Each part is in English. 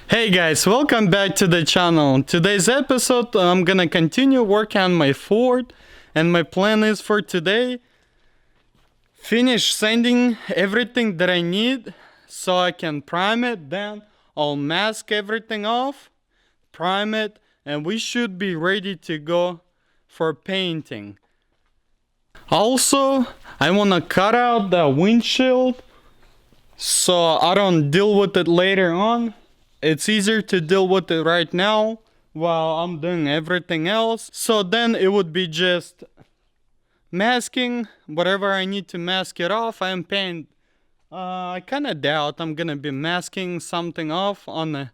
Hey guys, welcome back to the channel. Today's episode, I'm gonna continue working on my Ford, and my plan is for today, finish sanding everything that I need so I can prime it, then I'll mask everything off, prime it, and we should be ready to go for painting. Also, I wanna cut out the windshield so I don't deal with it later on. It's easier to deal with it right now while I'm doing everything else. So then it would be just masking whatever I need to mask it off. I am paint. I kind of doubt I'm gonna be masking something off on the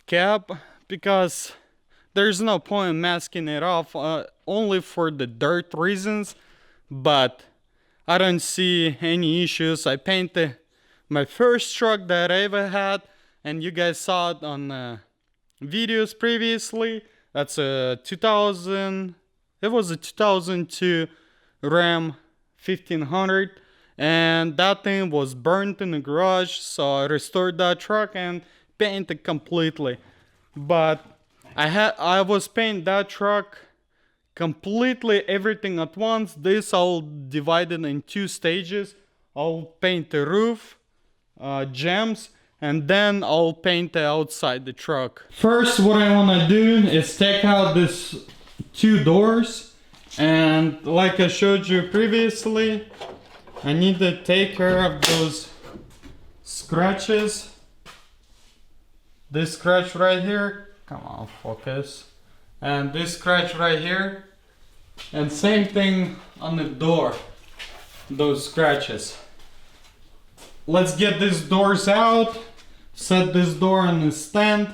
cap because there's no point in masking it off only for the dirt reasons. But I don't see any issues. I painted my first truck that I ever had, and you guys saw it on videos previously. That's a 2002 Ram 1500, and that thing was burnt in the garage, so I restored that truck and painted completely. But I was painting that truck completely everything at once. This I'll divide it in two stages. I'll paint the roof, gems, and then I'll paint the outside the truck. First, what I want to do is take out this two doors, and like I showed you previously, I need to take care of those scratches. This scratch right here, come on, focus, and this scratch right here, and same thing on the door, those scratches. Let's get these doors out, set this door on the stand,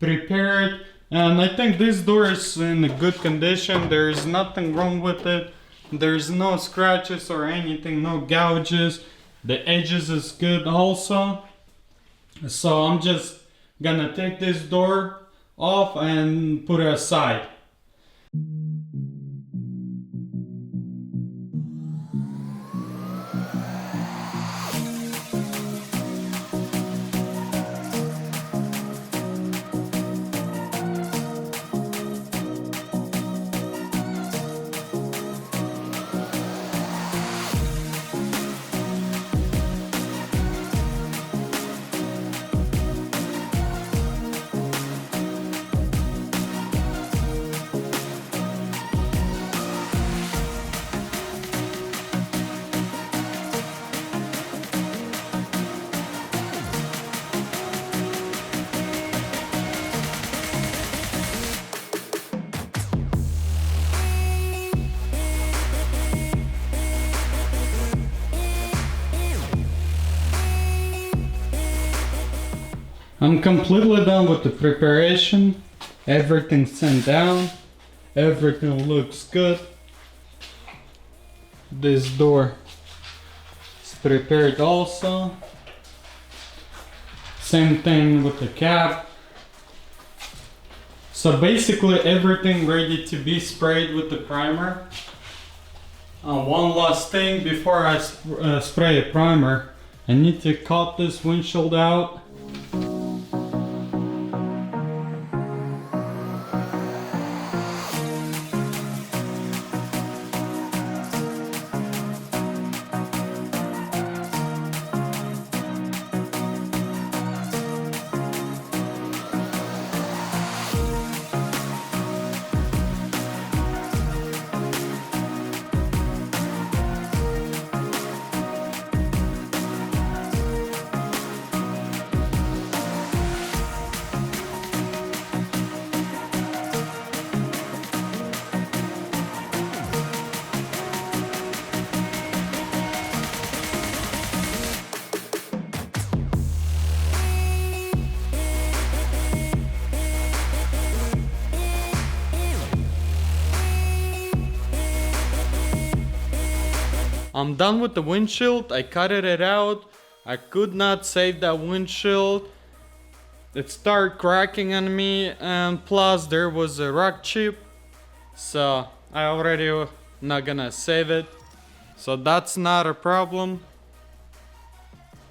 prepare it, and I think this door is in a good condition. There's nothing wrong with it. There's no scratches or anything, no gouges. The edges is good also. So I'm just gonna take this door off and put it aside. I'm completely done with the preparation. Everything's sent down. Everything looks good. This door is prepared also. Same thing with the cap. So basically everything ready to be sprayed with the primer. One last thing before I spray a primer, I need to cut this windshield out. I'm done with the windshield. I cut it out. I could not save that windshield. It started cracking on me, and plus there was a rock chip, so I already not gonna save it, so that's not a problem.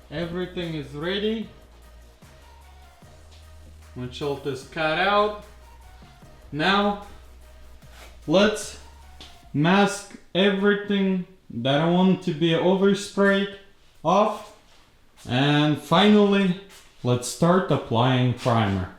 Everything is ready. windshield is cut out. Now let's mask everything that I want to be oversprayed off, and finally let's start applying primer.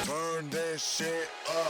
Turn that shit up.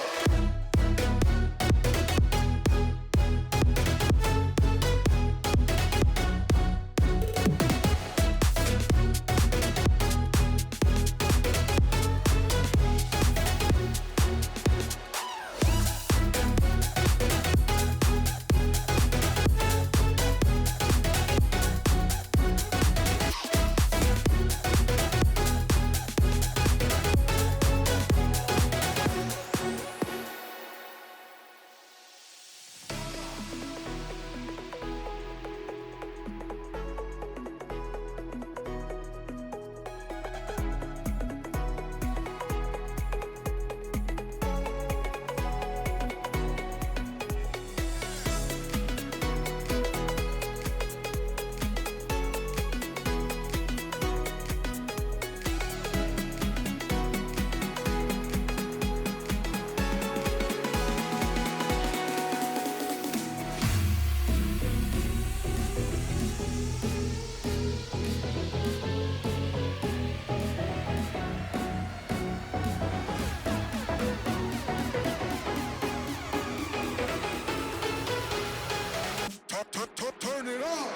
Turn it up.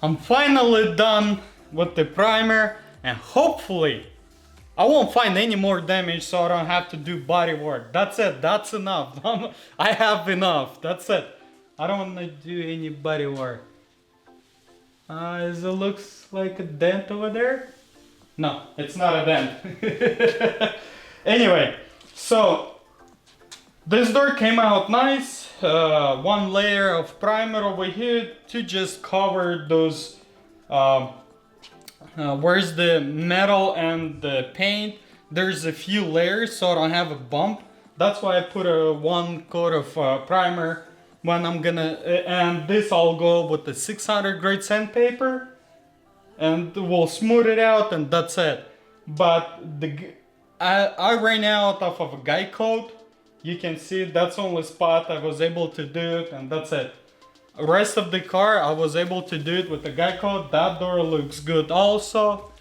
I'm finally done with the primer, and hopefully I won't find any more damage, so I don't have to do body work. That's it, that's enough. I have enough, that's it. I don't want to do any body work. It looks like a dent over there. No, it's not a dent. Anyway, so this door came out nice. One layer of primer over here to just cover those where's the metal and the paint. There's a few layers, so I don't have a bump. That's why I put a one coat of primer when I'm gonna, and this I'll go with the 600 grade sandpaper and we'll smooth it out, and that's it. But I ran out of a guy coat. You can see that's the only spot I was able to do it, and that's it. The rest of the car I was able to do it with the guy coat. That door looks good also.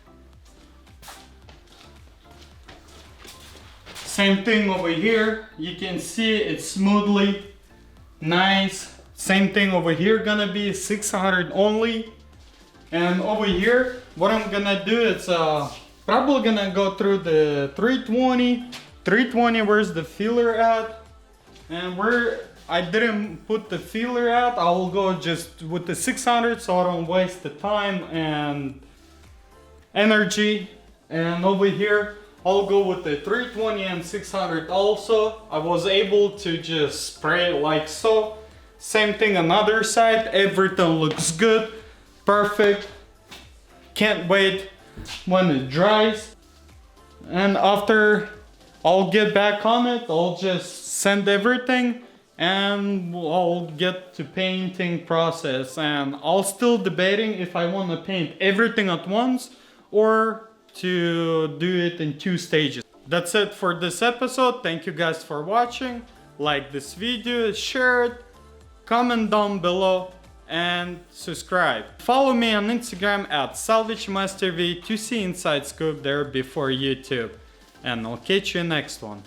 Same thing over here. You can see it's smoothly nice. Same thing over here, gonna be 600 only. And over here, what I'm gonna do is probably gonna go through the 320. 320, where's the feeler at? And where I didn't put the feeler at, I'll go just with the 600 so I don't waste the time and energy. And over here, I'll go with the 320 and 600 also. I was able to just spray it like so. Same thing on other side, everything looks good, perfect. Can't wait when it dries. And after I'll get back on it, I'll just send everything and I'll get to painting process. And I'll still debating if I want to paint everything at once or to do it in 2 stages. That's it for this episode. Thank you guys for watching. Like this video, share it, comment down below, and subscribe. Follow me on Instagram at SalvageMasterV to see inside scoop there before YouTube. And I'll catch you next one.